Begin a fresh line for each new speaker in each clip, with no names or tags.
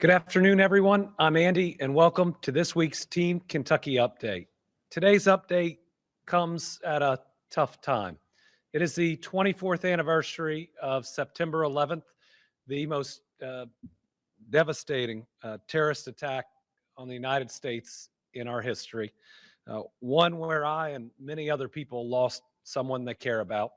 Good afternoon, everyone. I'm Andy, and welcome to this week's Team Kentucky Update. Today's update comes at a tough time. It is the 24th anniversary of September 11th, the most devastating terrorist attack on the United States in our history. One where I and many other people lost someone they care about,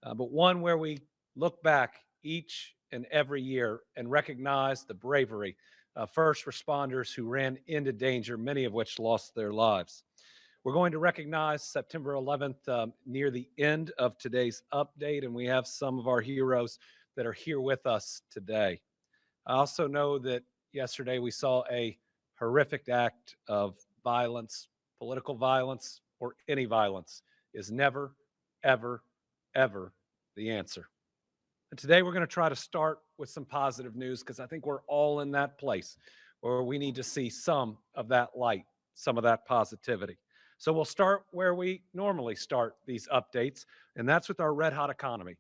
but one where we look back each and every year and recognize the bravery of first responders who ran into danger, many of which lost their lives. We're going to recognize September 11th near the end of today's update, and we have some of our heroes that are here with us today. I also know that yesterday we saw a horrific act of violence. Political violence or any violence is never, ever, ever the answer. And today we're going to try to start with some positive news because I think we're all in that place where we need to see some of that light, some of that positivity. So we'll start where we normally start these updates, and that's with our red hot economy.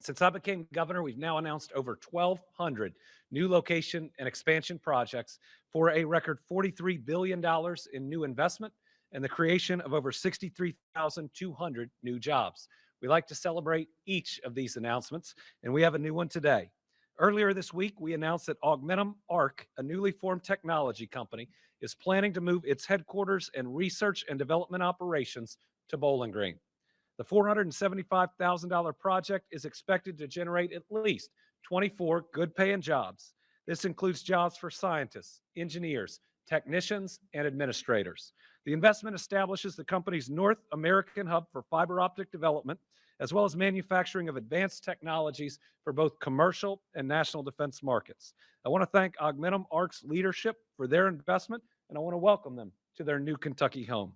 Since I became governor, we've now announced over 1,200 new location and expansion projects for a record $43 billion in new investment and the creation of over 63,200 new jobs. We like to celebrate each of these announcements, and we have a new one today. Earlier this week, we announced that Augmentum Arc, a newly formed technology company, is planning to move its headquarters and research and development operations to Bowling Green. The $475,000 project is expected to generate at least 24 good-paying jobs. This includes jobs for scientists, engineers, technicians, and administrators. The investment establishes the company's North American hub for fiber optic development, as well as manufacturing of advanced technologies for both commercial and national defense markets. I want to thank Augmentum Arc's leadership for their investment, and I want to welcome them to their new Kentucky home.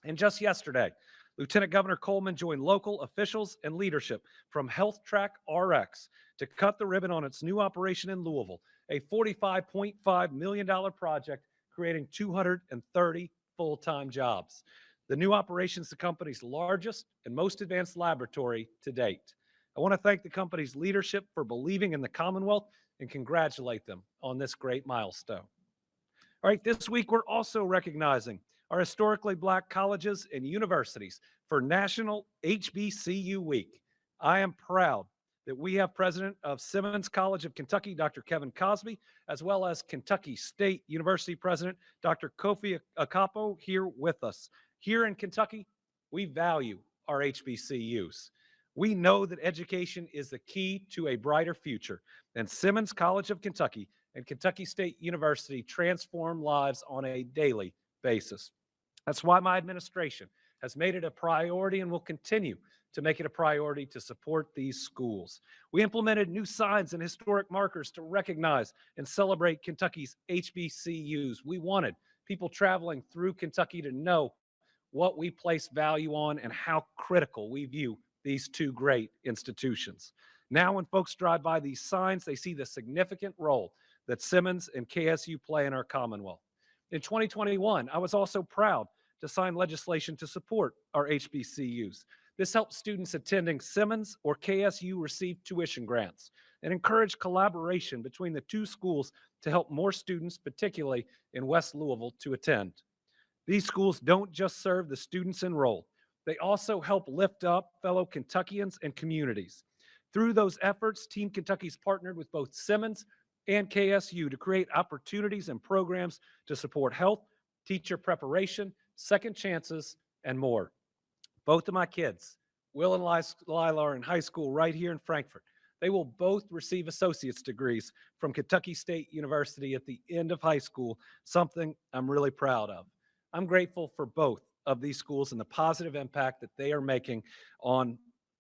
And just yesterday, Lieutenant Governor Coleman joined local officials and leadership from Health Track RX to cut the ribbon on its new operation in Louisville, a $45.5 million project creating 230 full-time jobs. The new operation is the company's largest and most advanced laboratory to date. I want to thank the company's leadership for believing in the Commonwealth and congratulate them on this great milestone. All right, this week we're also recognizing our historically Black colleges and universities for National HBCU Week. I am proud that we have President of Simmons College of Kentucky, Dr. Kevin Cosby, as well as Kentucky State University President, Dr. Kofi Akapo, here with us. Here in Kentucky, we value our HBCUs. We know that education is the key to a brighter future, and Simmons College of Kentucky and Kentucky State University transform lives on a daily basis. That's why my administration has made it a priority and will continue to make it a priority to support these schools. We implemented new signs and historic markers to recognize and celebrate Kentucky's HBCUs. We wanted people traveling through Kentucky to know what we place value on and how critical we view these two great institutions. Now, when folks drive by these signs, they see the significant role that Simmons and KSU play in our Commonwealth. In 2021, I was also proud to sign legislation to support our HBCUs. This helps students attending Simmons or KSU receive tuition grants and encourage collaboration between the two schools to help more students, particularly in West Louisville, to attend. These schools don't just serve the students enrolled, they also help lift up fellow Kentuckians and communities. Through those efforts, Team Kentucky's partnered with both Simmons and KSU to create opportunities and programs to support health, teacher preparation, second chances, and more. Both of my kids, Will and Lila, are in high school right here in Frankfort. They will both receive associate's degrees from Kentucky State University at the end of high school, something I'm really proud of. I'm grateful for both of these schools and the positive impact that they are making on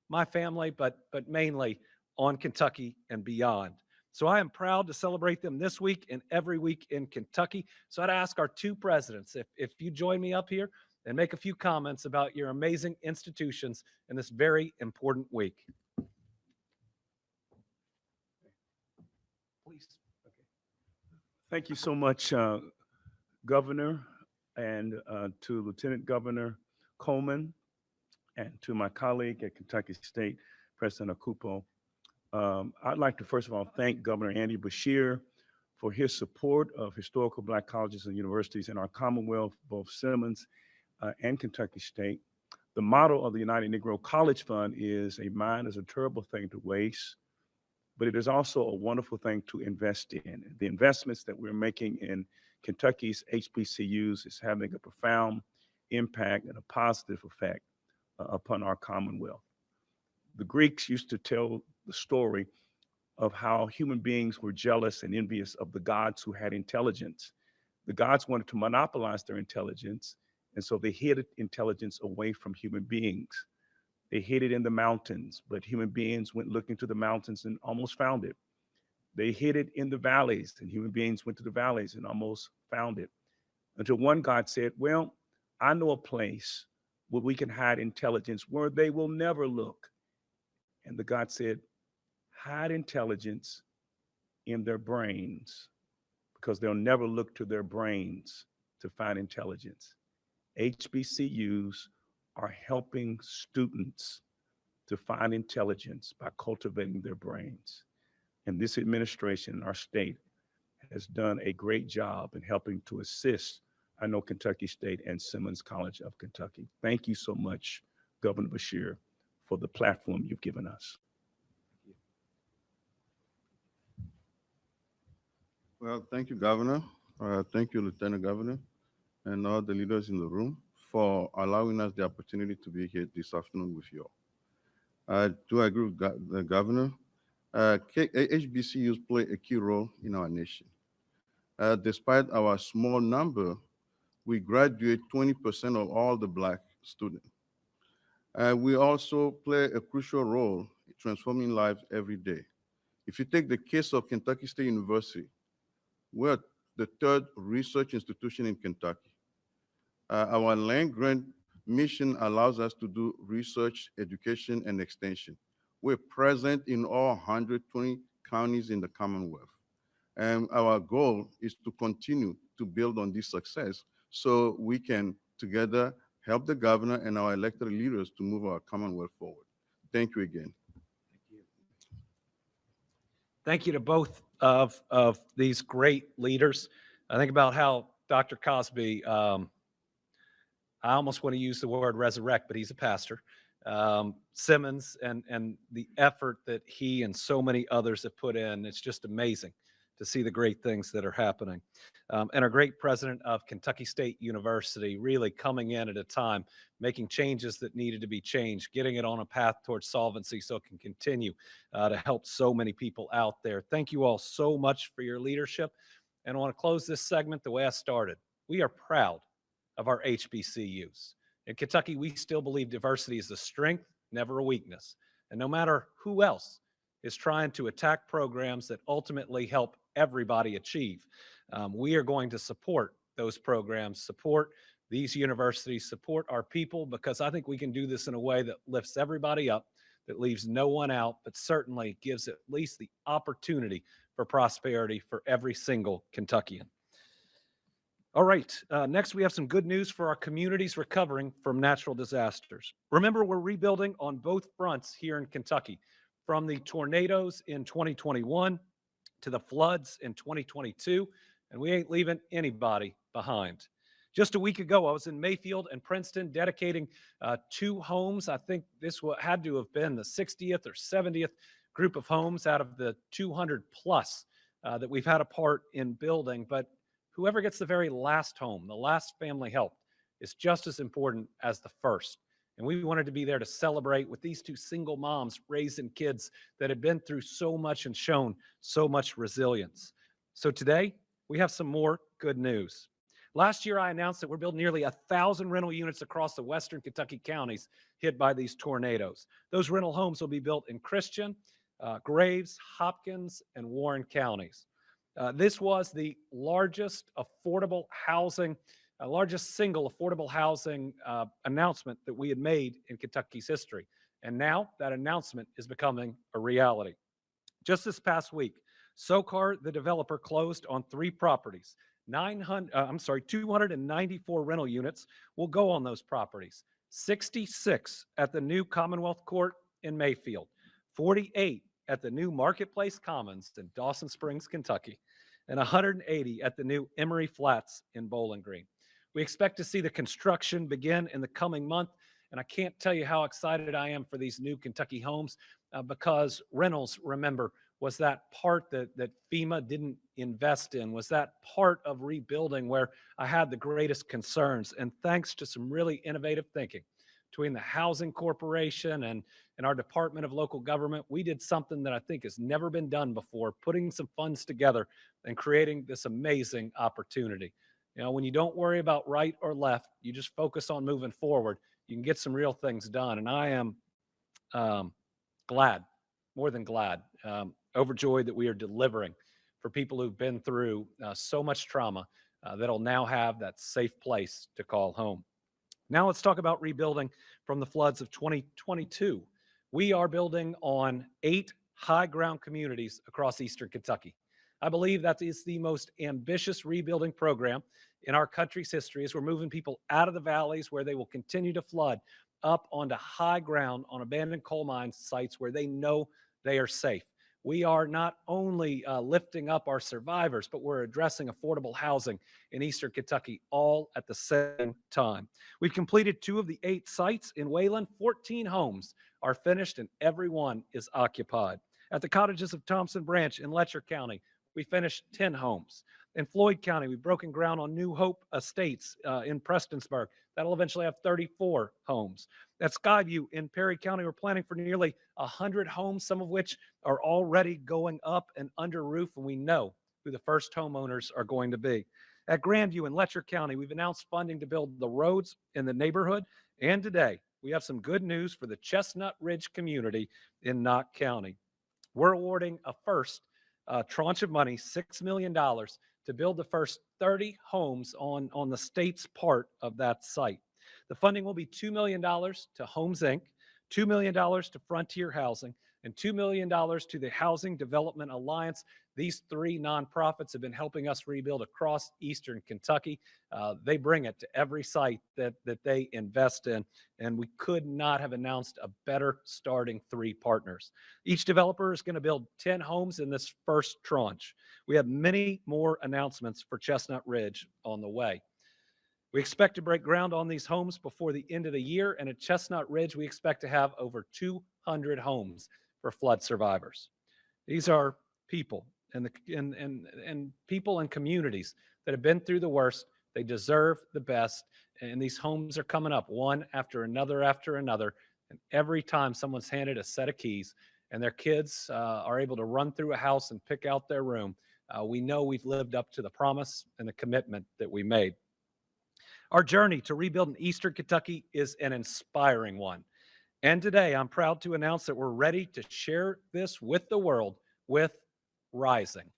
my family, but mainly on Kentucky and beyond. So I am proud to celebrate them this week and every week in Kentucky. So I'd ask our two presidents, if you join me up here and make a few comments about your amazing institutions in this very important week. Please. Okay.
Thank you so much, Governor, and to Lieutenant Governor Coleman, and to my colleague at Kentucky State, President Akupo. I'd like to first of all thank Governor Andy Beshear for his support of historical Black colleges and universities in our Commonwealth, both Simmons and Kentucky State. The motto of the United Negro College Fund is, "A mind is a terrible thing to waste, but it is also a wonderful thing to invest in." The investments that we're making in Kentucky's HBCUs is having a profound impact and a positive effect upon our Commonwealth. The Greeks used to tell the story of how human beings were jealous and envious of the gods who had intelligence. The gods wanted to monopolize their intelligence, and so they hid intelligence away from human beings. They hid it in the mountains, but human beings went looking to the mountains and almost found it. They hid it in the valleys, and human beings went to the valleys and almost found it. Until one God said, "Well, I know a place where we can hide intelligence where they will never look." And the God said, "Hide intelligence in their brains, because they'll never look to their brains to find intelligence." HBCUs are helping students to find intelligence by cultivating their brains. And this administration in our state has done a great job in helping to assist, I know, Kentucky State and Simmons College of Kentucky. Thank you so much, Governor Beshear, for the platform you've given us.
Well, thank you, Governor. Thank you, Lieutenant Governor, and all the leaders in the room for allowing us the opportunity to be here this afternoon with you all. I do agree with the Governor. HBCUs play a key role in our nation. Despite our small number, we graduate 20% of all the Black students. We also play a crucial role in transforming lives every day. If you take the case of Kentucky State University, we're the third research institution in Kentucky. Our land-grant mission allows us to do research, education, and extension. We're present in all 120 counties in the Commonwealth. And our goal is to continue to build on this success so we can together help the governor and our elected leaders to move our Commonwealth forward. Thank you again.
Thank you to both of these great leaders. I think about how Dr. Cosby, I almost want to use the word resurrect, but he's a pastor. Simmons and the effort that he and so many others have put in, it's just amazing to see the great things that are happening. And our great president of Kentucky State University really coming in at a time, making changes that needed to be changed, getting it on a path towards solvency so it can continue to help so many people out there. Thank you all so much for your leadership. And I want to close this segment the way I started. We are proud of our HBCUs. In Kentucky, we still believe diversity is a strength, never a weakness. And no matter who else is trying to attack programs that ultimately help everybody achieve, we are going to support those programs, support these universities, support our people, because I think we can do this in a way that lifts everybody up, that leaves no one out, but certainly gives at least the opportunity for prosperity for every single Kentuckian. All right, next we have some good news for our communities recovering from natural disasters. Remember, we're rebuilding on both fronts here in Kentucky, from the tornadoes in 2021 to the floods in 2022, and we ain't leaving anybody behind. Just a week ago, I was in Mayfield and Princeton dedicating 2 homes. I think this had to have been the 60th or 70th group of homes out of the 200 plus that we've had a part in building. But whoever gets the very last home, the last family helped, is just as important as the first. And we wanted to be there to celebrate with these 2 single moms raising kids that had been through so much and shown so much resilience. So today, we have some more good news. Last year, I announced that we're building nearly 1,000 rental units across the western Kentucky counties hit by these tornadoes. Those rental homes will be built in Christian, Graves, Hopkins, and Warren counties. This was the largest affordable housing, largest single affordable housing announcement that we had made in Kentucky's history. And now that announcement is becoming a reality. Just this past week, SoCar, the developer, closed on 3 properties. 294 rental units will go on those properties. 66 at the new Commonwealth Court in Mayfield, 48 at the new Marketplace Commons in Dawson Springs, Kentucky. and 180 at the new Emery Flats in Bowling Green. We expect to see the construction begin in the coming month, and I can't tell you how excited I am for these new Kentucky homes because rentals, remember, was that part that FEMA didn't invest in, was that part of rebuilding where I had the greatest concerns. And thanks to some really innovative thinking between the Housing Corporation and our Department of Local Government, we did something that I think has never been done before, putting some funds together and creating this amazing opportunity. You know, when you don't worry about right or left, you just focus on moving forward, you can get some real things done. And I am glad, more than glad, overjoyed that we are delivering for people who've been through so much trauma that'll now have that safe place to call home. Now let's talk about rebuilding from the floods of 2022. We are building on 8 high ground communities across Eastern Kentucky. I believe that is the most ambitious rebuilding program in our country's history as we're moving people out of the valleys where they will continue to flood up onto high ground on abandoned coal mine sites where they know they are safe. We are not only lifting up our survivors, but we're addressing affordable housing in Eastern Kentucky all at the same time. We've completed 2 of the 8 sites in Wayland. 14 homes are finished and every one is occupied. At the cottages of Thompson Branch in Letcher County, we finished 10 homes. In Floyd County, we've broken ground on New Hope Estates in Prestonsburg. That'll eventually have 34 homes. At Skyview in Perry County, we're planning for nearly 100 homes, some of which are already going up and under roof, and we know who the first homeowners are going to be. At Grandview in Letcher County, we've announced funding to build the roads in the neighborhood, and today we have some good news for the Chestnut Ridge community in Knott County. We're awarding a first tranche of money, $6 million, to build the first 30 homes on the state's part of that site. The funding will be $2 million to Homes Inc., $2 million to Frontier Housing, and $2 million to the Housing Development Alliance. These 3 nonprofits have been helping us rebuild across Eastern Kentucky. They bring it to every site that they invest in, and we could not have announced a better starting 3 partners. Each developer is going to build 10 homes in this first tranche. We have many more announcements for Chestnut Ridge on the way. We expect to break ground on these homes before the end of the year, and at Chestnut Ridge, we expect to have over 200 homes for flood survivors. These are people and people and communities that have been through the worst. They deserve the best, and these homes are coming up one after another after another. And every time someone's handed a set of keys and their kids are able to run through a house and pick out their room, we know we've lived up to the promise and the commitment that we made. Our journey to rebuild in Eastern Kentucky is an inspiring one. And today, I'm proud to announce that we're ready to share this with the world with Rising.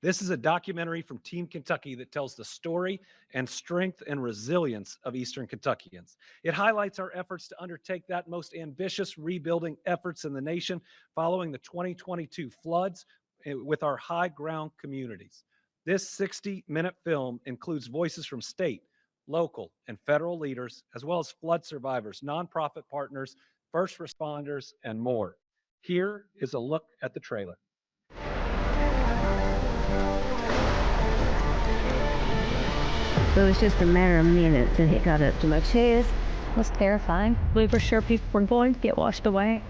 This is a documentary from Team Kentucky that tells the story and strength and resilience of Eastern Kentuckians. It highlights our efforts to undertake that most ambitious rebuilding efforts in the nation following the 2022 floods with our high ground communities. This 60-minute film includes voices from state, local, and federal leaders, as well as flood survivors, nonprofit partners, first responders, and more. Here is a look at the trailer.
It was just a matter of minutes and it got up to my chest. It was terrifying. We were sure people were going to get washed away.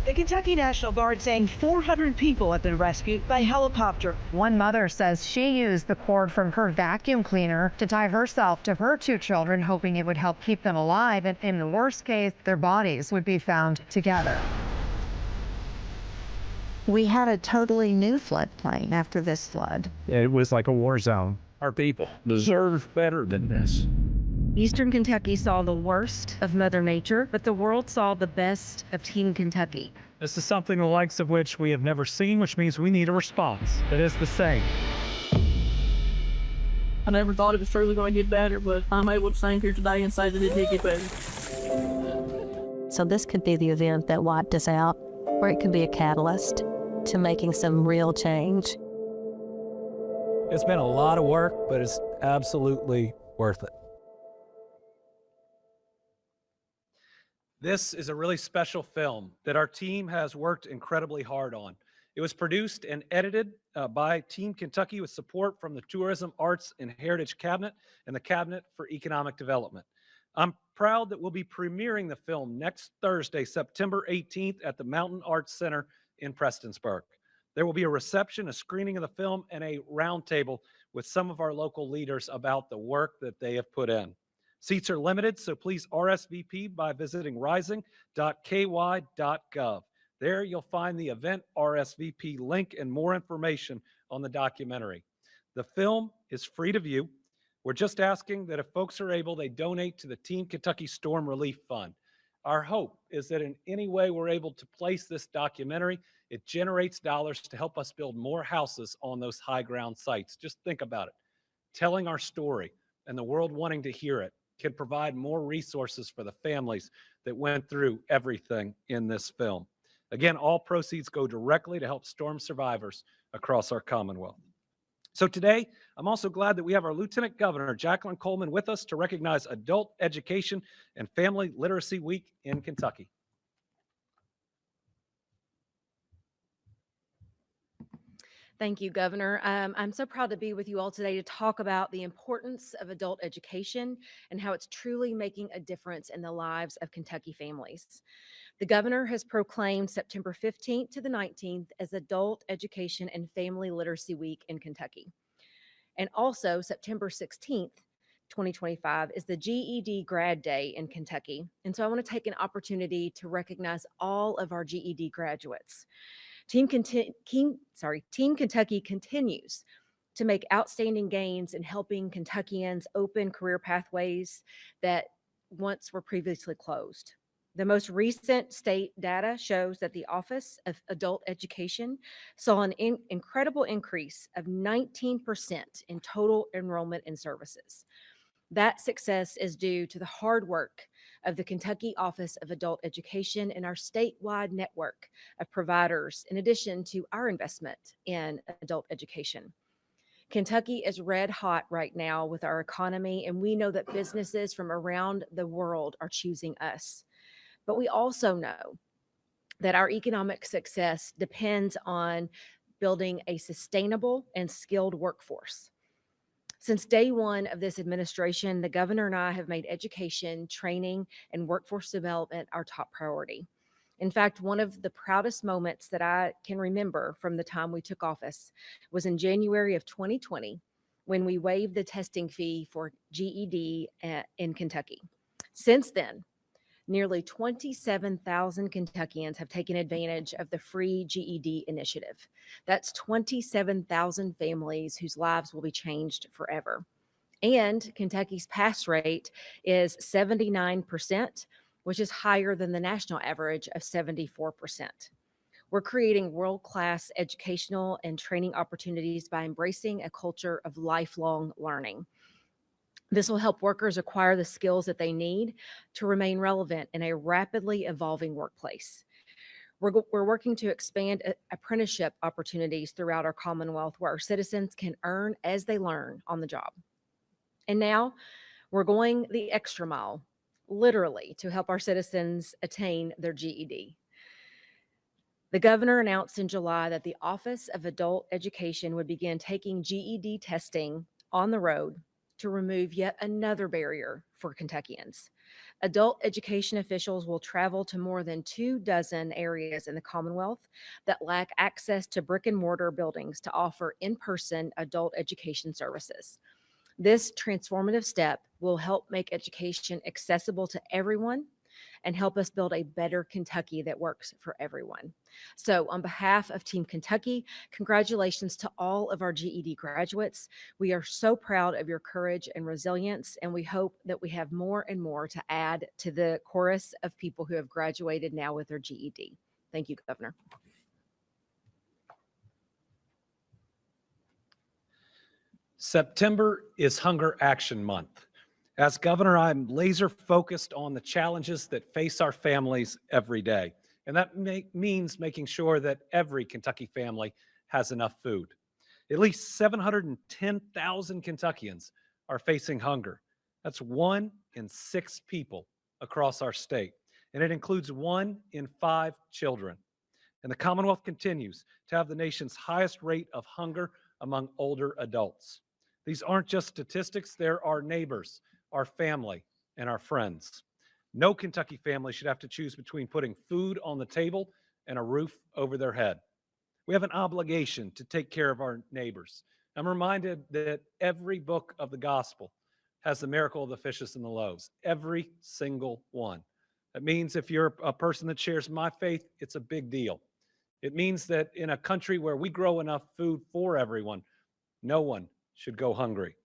The Kentucky National Guard saying 400 people have been rescued by helicopter.
One mother says she used the cord from her vacuum cleaner to tie herself to her 2 children, hoping it would help keep them alive, and in the worst case, their bodies would be found together.
We had a totally new floodplain after this flood.
It was like a war zone. Our people deserve better than this.
Eastern Kentucky saw the worst of Mother Nature, but the world saw the best of Team Kentucky.
This is something the likes of which we have never seen, which means we need a response that is the same.
I never thought it was truly going to get better, but I'm able to stand here today and say that it did get better.
So this could be the event that wiped us out, or it could be a catalyst to making some real change.
It's been a lot of work, but it's absolutely worth it. This is a really special film that our team has worked incredibly hard on. It was produced and edited by Team Kentucky with support from the Tourism, Arts, and Heritage Cabinet and the Cabinet for Economic Development. I'm proud that we'll be premiering the film next Thursday, September 18th at the Mountain Arts Center in Prestonsburg. There will be a reception, a screening of the film, and a roundtable with some of our local leaders about the work that they have put in. Seats are limited, so please RSVP by visiting rising.ky.gov. There you'll find the event RSVP link and more information on the documentary. The film is free to view. We're just asking that if folks are able, they donate to the Team Kentucky Storm Relief Fund. Our hope is that in any way we're able to place this documentary, it generates dollars to help us build more houses on those high ground sites. Just think about it. Telling our story and the world wanting to hear it can provide more resources for the families that went through everything in this film. Again, all proceeds go directly to help storm survivors across our Commonwealth. So today, I'm also glad that we have our Lieutenant Governor, Jacqueline Coleman, with us to recognize Adult Education and Family Literacy Week in Kentucky.
Thank you, Governor. I'm so proud to be with you all today to talk about the importance of adult education and how it's truly making a difference in the lives of Kentucky families. The governor has proclaimed September 15th to the 19th as Adult Education and Family Literacy Week in Kentucky. And also September 16th, 2025 is the GED Grad Day in Kentucky. And so I want to take an opportunity to recognize all of our GED graduates. Team Kentucky continues to make outstanding gains in helping Kentuckians open career pathways that once were previously closed. The most recent state data shows that the Office of Adult Education saw an incredible increase of 19% in total enrollment in services. That success is due to the hard work of the Kentucky Office of Adult Education and our statewide network of providers, in addition to our investment in adult education. Kentucky is red hot right now with our economy, and we know that businesses from around the world are choosing us. But we also know that our economic success depends on building a sustainable and skilled workforce. Since day one of this administration, the governor and I have made education, training, and workforce development our top priority. In fact, one of the proudest moments that I can remember from the time we took office was in January of 2020, when we waived the testing fee for GED in Kentucky. Since then, nearly 27,000 Kentuckians have taken advantage of the free GED initiative. That's 27,000 families whose lives will be changed forever. And Kentucky's pass rate is 79%, which is higher than the national average of 74%. We're creating world-class educational and training opportunities by embracing a culture of lifelong learning. This will help workers acquire the skills that they need to remain relevant in a rapidly evolving workplace. We're working to expand apprenticeship opportunities throughout our Commonwealth where our citizens can earn as they learn on the job. And now we're going the extra mile, literally, to help our citizens attain their GED. The governor announced in July that the Office of Adult Education would begin taking GED testing on the road to remove yet another barrier for Kentuckians. Adult education officials will travel to more than 24 areas in the Commonwealth that lack access to brick and mortar buildings to offer in-person adult education services. This transformative step will help make education accessible to everyone and help us build a better Kentucky that works for everyone. So on behalf of Team Kentucky, congratulations to all of our GED graduates. We are so proud of your courage and resilience, and we hope that we have more and more to add to the chorus of people who have graduated now with their GED. Thank you, Governor.
September is Hunger Action Month. As governor, I'm laser focused on the challenges that face our families every day. And that means making sure that every Kentucky family has enough food. At least 710,000 Kentuckians are facing hunger. That's 1 in 6 people across our state. And it includes 1 in 5 children. And the Commonwealth continues to have the nation's highest rate of hunger among older adults. These aren't just statistics, they're our neighbors, our family, and our friends. No Kentucky family should have to choose between putting food on the table and a roof over their head. We have an obligation to take care of our neighbors. I'm reminded that every book of the gospel has the miracle of the fishes and the loaves, every single one. That means if you're a person that shares my faith, it's a big deal. It means that in a country where we grow enough food for everyone, no one should go hungry.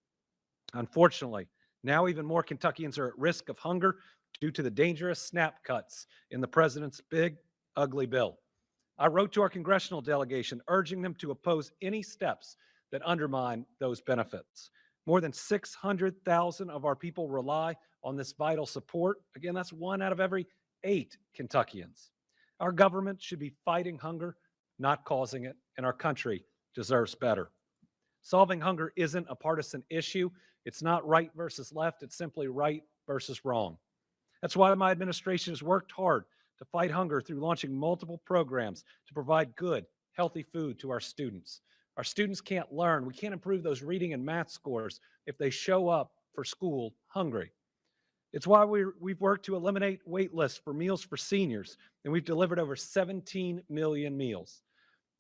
Unfortunately, now even more Kentuckians are at risk of hunger due to the dangerous snap cuts in the president's big, ugly bill. I wrote to our congressional delegation urging them to oppose any steps that undermine those benefits. More than 600,000 of our people rely on this vital support. Again, that's 1 out of every 8 Kentuckians. Our government should be fighting hunger, not causing it, and our country deserves better. Solving hunger isn't a partisan issue. It's not right versus left. It's simply right versus wrong. That's why my administration has worked hard to fight hunger through launching multiple programs to provide good, healthy food to our students. Our students can't learn. We can't improve those reading and math scores if they show up for school hungry. It's why we've worked to eliminate wait lists for meals for seniors, and we've delivered over 17 million meals.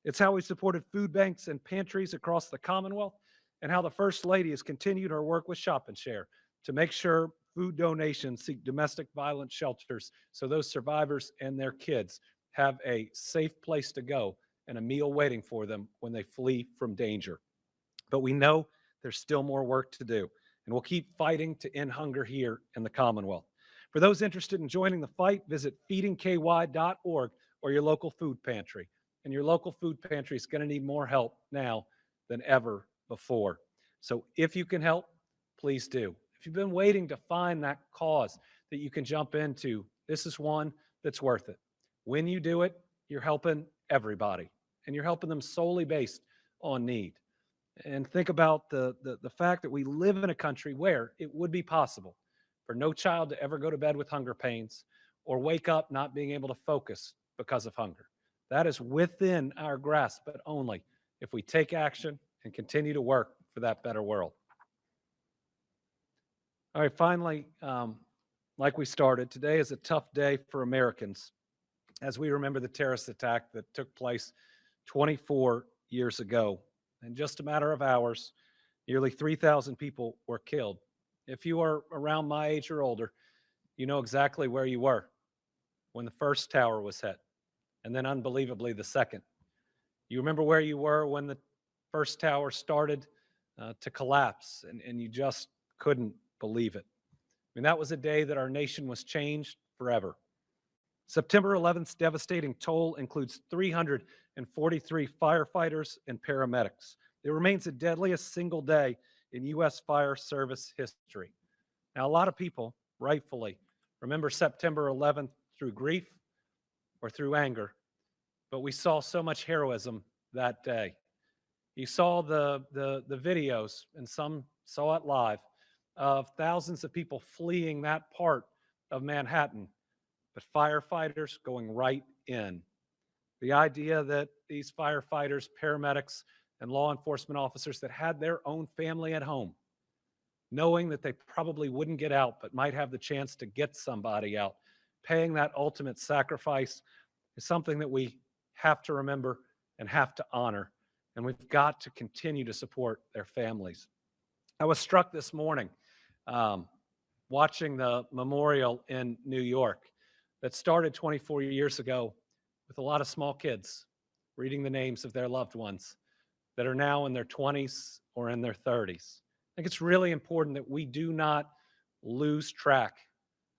It's how we supported food banks and pantries across the Commonwealth, and how the First Lady has continued her work with Shop and Share to make sure food donations seek domestic violence shelters so those survivors and their kids have a safe place to go and a meal waiting for them when they flee from danger. But we know there's still more work to do, and we'll keep fighting to end hunger here in the Commonwealth. For those interested in joining the fight, visit feedingky.org or your local food pantry. And your local food pantry is going to need more help now than ever before. So if you can help, please do. If you've been waiting to find that cause that you can jump into, this is one that's worth it. When you do it, you're helping everybody, and you're helping them solely based on need. And think about the fact that we live in a country where it would be possible for no child to ever go to bed with hunger pains or wake up not being able to focus because of hunger. That is within our grasp, but only if we take action and continue to work for that better world. All right, finally, like we started, today is a tough day for Americans as we remember the terrorist attack that took place 24 years ago. In just a matter of hours, nearly 3,000 people were killed. If you are around my age or older, you know exactly where you were when the first tower was hit, and then unbelievably the second. You remember where you were when the first tower started to collapse, and you just couldn't believe it. I mean, that was a day that our nation was changed forever. September 11th's devastating toll includes 343 firefighters and paramedics. It remains the deadliest single day in U.S. fire service history. Now, a lot of people, rightfully, remember September 11th through grief or through anger, but we saw so much heroism that day. You saw the videos, and some saw it live, of thousands of people fleeing that part of Manhattan, but firefighters going right in. The idea that these firefighters, paramedics, and law enforcement officers that had their own family at home, knowing that they probably wouldn't get out but might have the chance to get somebody out, paying that ultimate sacrifice is something that we have to remember and have to honor. And we've got to continue to support their families. I was struck this morning watching the memorial in New York that started 24 years ago with a lot of small kids reading the names of their loved ones that are now in their 20s or in their 30s. I think it's really important that we do not lose track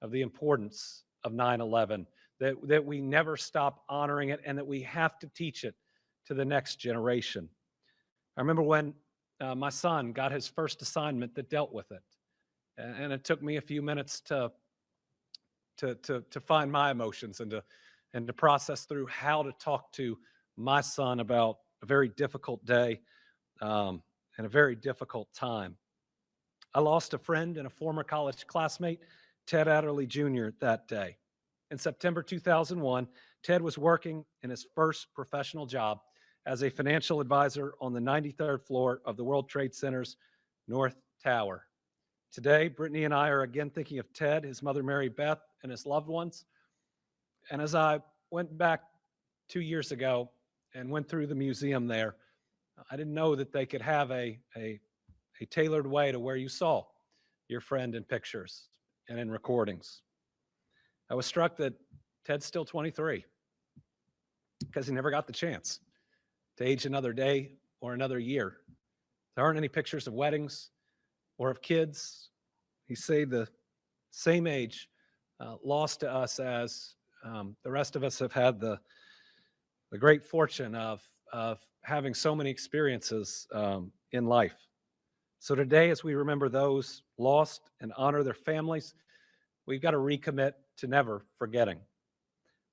of the importance of 9/11, that we never stop honoring it, and that we have to teach it to the next generation. I remember when my son got his first assignment that dealt with it, and it took me a few minutes to find my emotions and to process through how to talk to my son about a very difficult day and a very difficult time. I lost a friend and a former college classmate, Ted Adderley Jr., that day. In September 2001, Ted was working in his first professional job as a financial advisor on the 93rd floor of the World Trade Center's North Tower. Today, Brittany and I are again thinking of Ted, his mother, Mary Beth, and his loved ones. And as I went back 2 years ago and went through the museum there, I didn't know that they could have a tailored way to where you saw your friend in pictures and in recordings. I was struck that Ted's still 23 because he never got the chance to age another day or another year. There aren't any pictures of weddings or of kids. He stayed the same age, lost to us as the rest of us have had the great fortune of having so many experiences in life. So today, as we remember those lost and honor their families, we've got to recommit to never forgetting.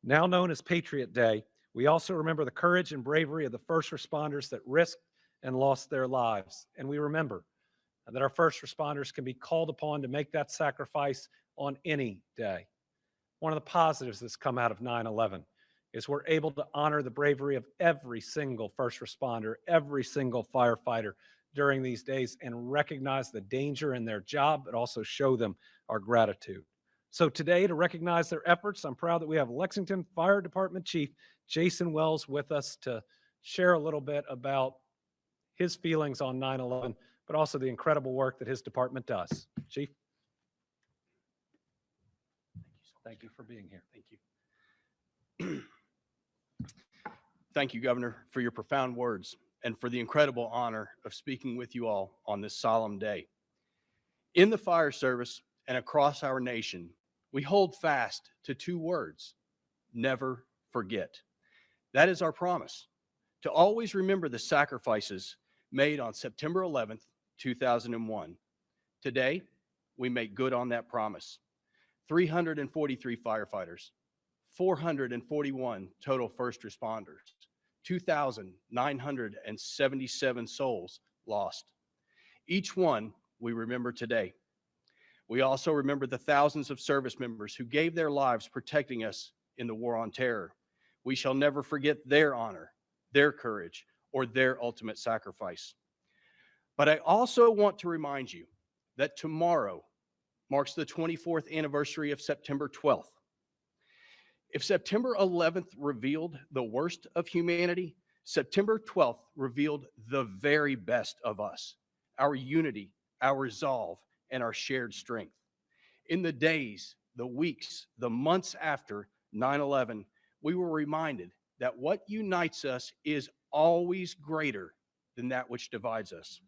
Now known as Patriot Day, we also remember the courage and bravery of the first responders that risked and lost their lives. And we remember that our first responders can be called upon to make that sacrifice on any day. One of the positives that's come out of 9/11 is we're able to honor the bravery of every single first responder, every single firefighter during these days, and recognize the danger in their job, but also show them our gratitude. So today, to recognize their efforts, I'm proud that we have Lexington Fire Department Chief Jason Wells with us to share a little bit about his feelings on 9/11, but also the incredible work that his department does. Chief? Thank you for being here.
Thank you. Thank you, Governor, for your profound words and for the incredible honor of speaking with you all on this solemn day. In the fire service and across our nation, we hold fast to two words: never forget. That is our promise, to always remember the sacrifices made on September 11th, 2001. Today, we make good on that promise. 343 firefighters, 441 total first responders, 2,977 souls lost. Each one we remember today. We also remember the thousands of service members who gave their lives protecting us in the war on terror. We shall never forget their honor, their courage, or their ultimate sacrifice. But I also want to remind you that tomorrow marks the 24th anniversary of September 12th. If September 11th revealed the worst of humanity, September 12th revealed the very best of us, our unity, our resolve, and our shared strength. In the days, the weeks, the months after 9/11, we were reminded that what unites us is always greater than that which divides us.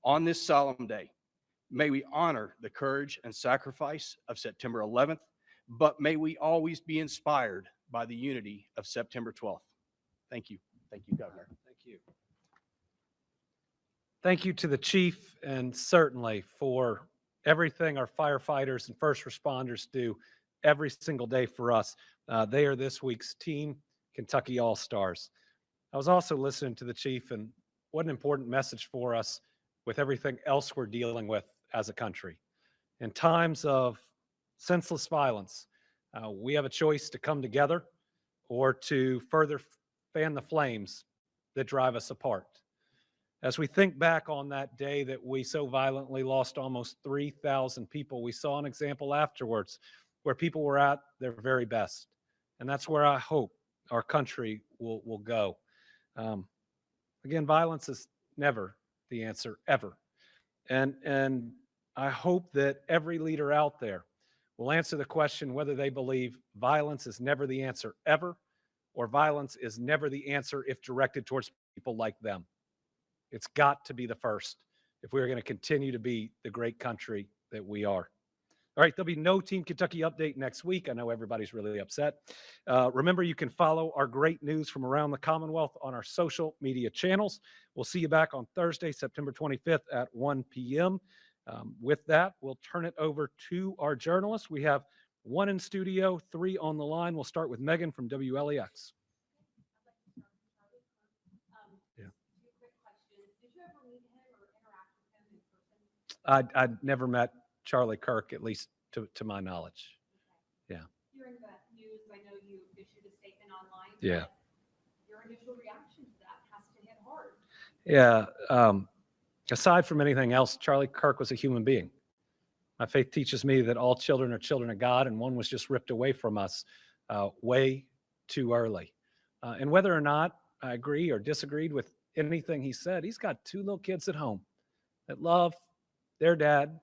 On this solemn day, may we honor the courage and sacrifice of September 11th, but may we always be inspired by the unity of September 12th. Thank you. Thank you, Governor.
Thank you. Thank you to the chief, and certainly for everything our firefighters and first responders do every single day for us. They are this week's Team Kentucky All-Stars. I was also listening to the chief, and what an important message for us with everything else we're dealing with as a country. In times of senseless violence, we have a choice to come together or to further fan the flames that drive us apart. As we think back on that day that we so violently lost almost 3,000 people, we saw an example afterwards where people were at their very best. And that's where I hope our country will go. Again, violence is never the answer, ever. And I hope that every leader out there will answer the question whether they believe violence is never the answer, ever, or violence is never the answer if directed towards people like them. It's got to be the first if we're going to continue to be the great country that we are. All right, there'll be no Team Kentucky update next week. I know everybody's really upset. Remember, you can follow our great news from around the Commonwealth on our social media channels. We'll see you back on Thursday, September 25th at 1 p.m. With that, we'll turn it over to our journalists. We have 1 in studio, 3 on the line. We'll start with Megan from WLEX. I'd never met Charlie Kirk, at least to my knowledge. Yeah.
During the news, I know you issued a statement
Yeah.
Your initial reaction to that has to hit hard.
Yeah. Aside from anything else, Charlie Kirk was a human being. My faith teaches me that all children are children of God, and one was just ripped away from us way too early. And whether or not I agree or disagreed with anything he said, he's got 2 little kids at home that love their dad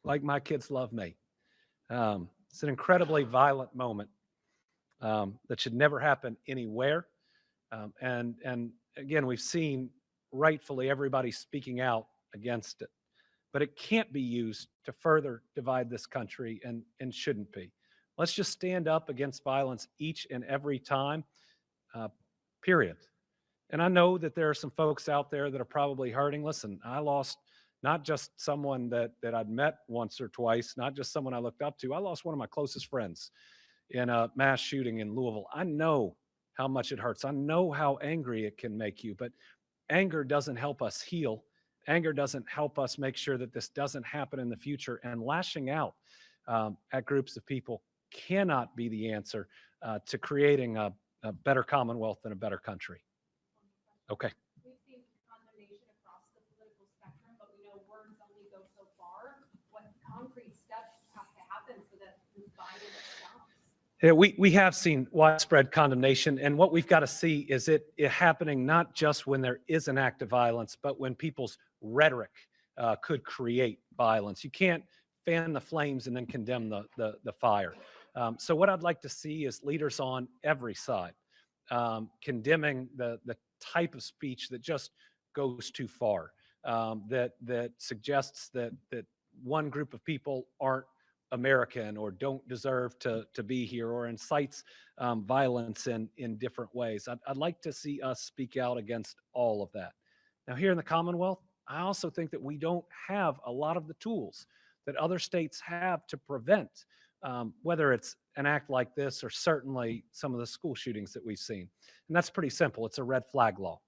like my kids love me. It's an incredibly violent moment that should never happen anywhere. And again, we've seen rightfully everybody speaking out against it, but it can't be used to further divide this country and shouldn't be. Let's just stand up against violence each and every time, period. And I know that there are some folks out there that are probably hurting. Listen, I lost not just someone that I'd met once or twice, not just someone I looked up to. I lost one of my closest friends in a mass shooting in Louisville. I know how much it hurts. I know how angry it can make you, but anger doesn't help us heal. Anger doesn't help us make sure that this doesn't happen in the future. And lashing out at groups of people cannot be the answer to creating a better Commonwealth and a better country. Okay.
We've seen condemnation across the political spectrum, but we know words only go so far. What concrete steps have to happen so that this violence stops?
Yeah, we have seen widespread condemnation, and what we've got to see is it happening not just when there is an act of violence, but when people's rhetoric could create violence. You can't fan the flames and then condemn the fire. So what I'd like to see is leaders on every side condemning the type of speech that just goes too far, that suggests that one group of people aren't American or don't deserve to be here, or incites violence in different ways. I'd like to see us speak out against all of that. Now, here in the Commonwealth, I also think that we don't have a lot of the tools that other states have to prevent, whether it's an act like this or certainly some of the school shootings that we've seen. And that's pretty simple. It's a red flag law.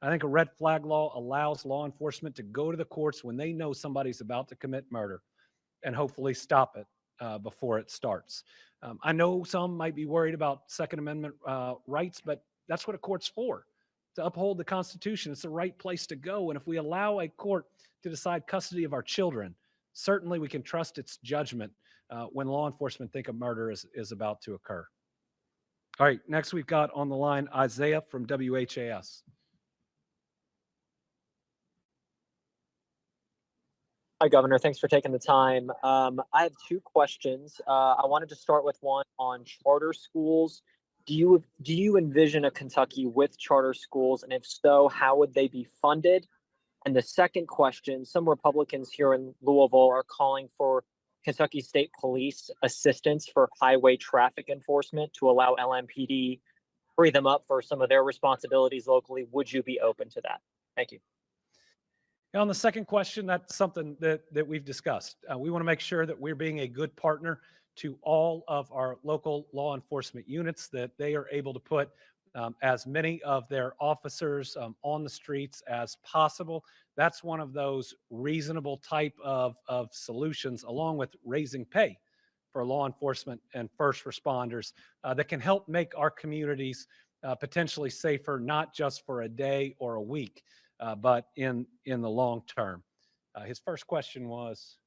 I think a red flag law allows law enforcement to go to the courts when they know somebody's about to commit murder and hopefully stop it before it starts. I know some might be worried about Second Amendment rights, but that's what a court's for, to uphold the Constitution. It's the right place to go. And if we allow a court to decide custody of our children, certainly we can trust its judgment when law enforcement think a murder is about to occur. All right, next we've got on the line Isaiah from WHAS.
Hi, Governor. Thanks for taking the time. I have 2 questions. I wanted to start with one on charter schools. Do you envision a Kentucky with charter schools? And if so, how would they be funded? And the second question, some Republicans here in Louisville are calling for Kentucky State Police assistance for highway traffic enforcement to allow LMPD free them up for some of their responsibilities locally. Would you be open to that? Thank you.
On the second question, that's something that we've discussed. We want to make sure that we're being a good partner to all of our local law enforcement units, that they are able to put as many of their officers on the streets as possible. That's one of those reasonable type of solutions, along with raising pay for law enforcement and first responders that can help make our communities potentially safer, not just for a day or a week, but in the long term. His first question was?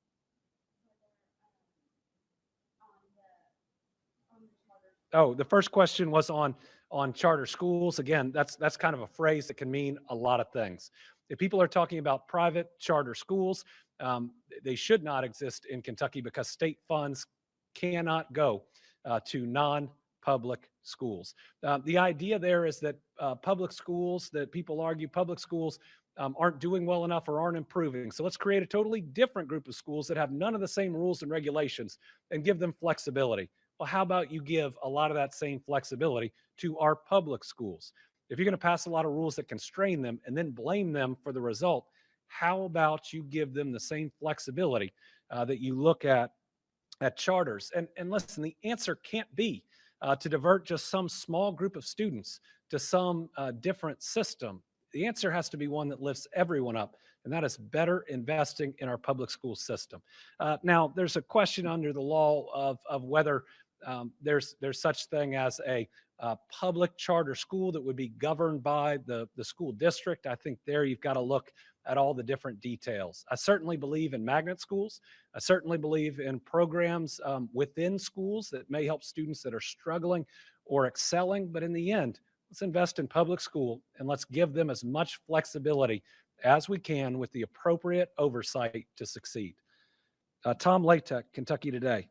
Oh, the first question was on charter schools. Again, that's kind of a phrase that can mean a lot of things. If people are talking about private charter schools, they should not exist in Kentucky because state funds cannot go to non-public schools. The idea there is that public schools, that people argue public schools aren't doing well enough or aren't improving. So let's create a totally different group of schools that have none of the same rules and regulations and give them flexibility. Well, how about you give a lot of that same flexibility to our public schools? If you're going to pass a lot of rules that constrain them and then blame them for the result, how about you give them the same flexibility that you look at charters? And listen, the answer can't be to divert just some small group of students to some different system. The answer has to be one that lifts everyone up, and that is better investing in our public school system. Now, there's a question under the law of whether there's such thing as a public charter school that would be governed by the school district, I think there you've got to look at all the different details. I certainly believe in magnet schools. I certainly believe in programs within schools that may help students that are struggling or excelling. But in the end, let's invest in public school and let's give them as much flexibility as we can with the appropriate oversight to succeed. Tom Latek, Kentucky Today.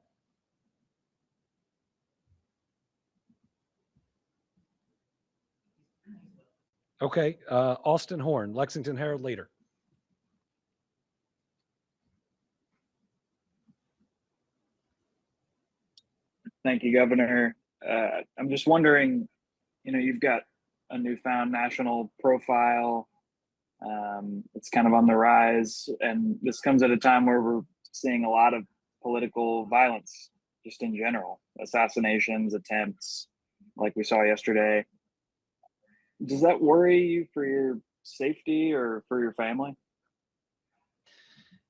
Okay, Austin Horn, Lexington Herald Leader.
Thank you, Governor. I'm just wondering, you've got a newfound national profile. It's kind of on the rise, and this comes at a time where we're seeing a lot of political violence just in general, assassinations, attempts like we saw yesterday. Does that worry you for your safety or for your family?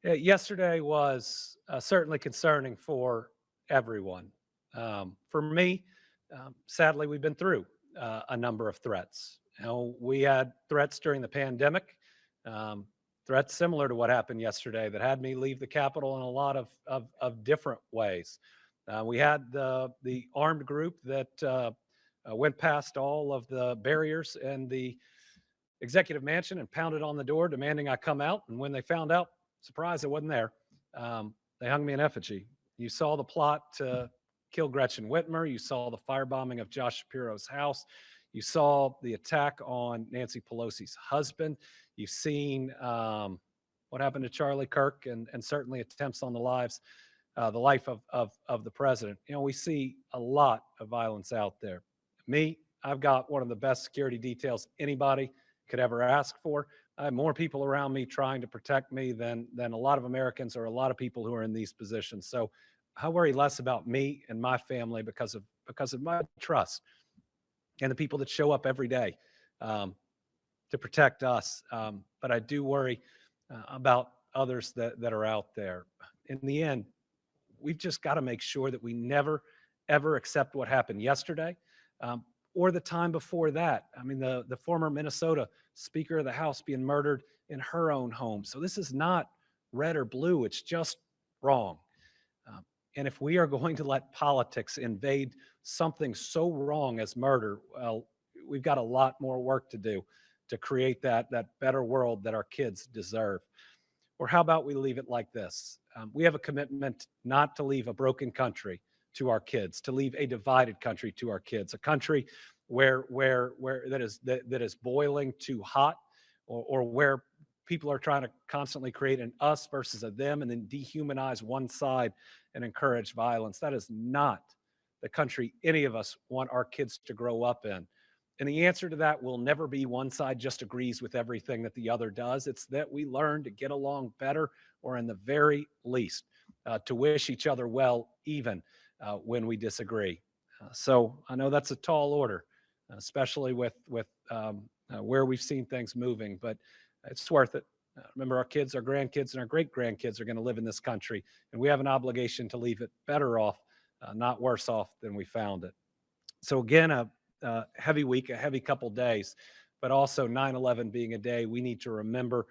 Yesterday was certainly concerning for everyone. For me, sadly, we've been through a number of threats. We had threats during the pandemic, threats similar to what happened yesterday that had me leave the Capitol in a lot of different ways. We had the armed group that went past all of the barriers in the executive mansion and pounded on the door demanding I come out. And when they found out, surprise, it wasn't there. They hung me in effigy. You saw the plot to kill Gretchen Whitmer. You saw the firebombing of Josh Shapiro's house. You saw the attack on Nancy Pelosi's husband. You've seen what happened to Charlie Kirk and certainly attempts on the life of the president. We see a lot of violence out there. Me, I've got one of the best security details anybody could ever ask for. I have more people around me trying to protect me than a lot of Americans or a lot of people who are in these positions. So I worry less about me and my family because of my trust and the people that show up every day to protect us. But I do worry about others that are out there. In the end, we've just got to make sure that we never, ever accept what happened yesterday or the time before that. I mean, the former Minnesota Speaker of the House being murdered in her own home. So this is not red or blue. It's just wrong. And if we are going to let politics invade something so wrong as murder, well, we've got a lot more work to do to create that better world that our kids deserve. Or how about we leave it like this? We have a commitment not to leave a broken country to our kids, to leave a divided country to our kids, a country where that is boiling too hot, or where people are trying to constantly create an us versus a them and then dehumanize one side and encourage violence. That is not the country any of us want our kids to grow up in. And the answer to that will never be one side just agrees with everything that the other does. It's that we learn to get along better, or in the very least, to wish each other well, even when we disagree. So I know that's a tall order, especially with where we've seen things moving, but it's worth it. Remember, our kids, our grandkids, and our great-grandkids are going to live in this country, and we have an obligation to leave it better off, not worse off than we found it. So again, a heavy week, a heavy couple days, but also 9/11 being a day we need to remember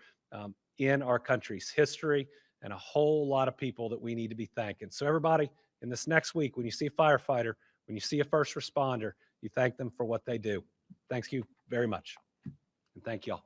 in our country's history, and a whole lot of people that we need to be thanking. So everybody, in this next week, when you see a firefighter, when you see a first responder, you thank them for what they do. Thank you very much. And thank you all.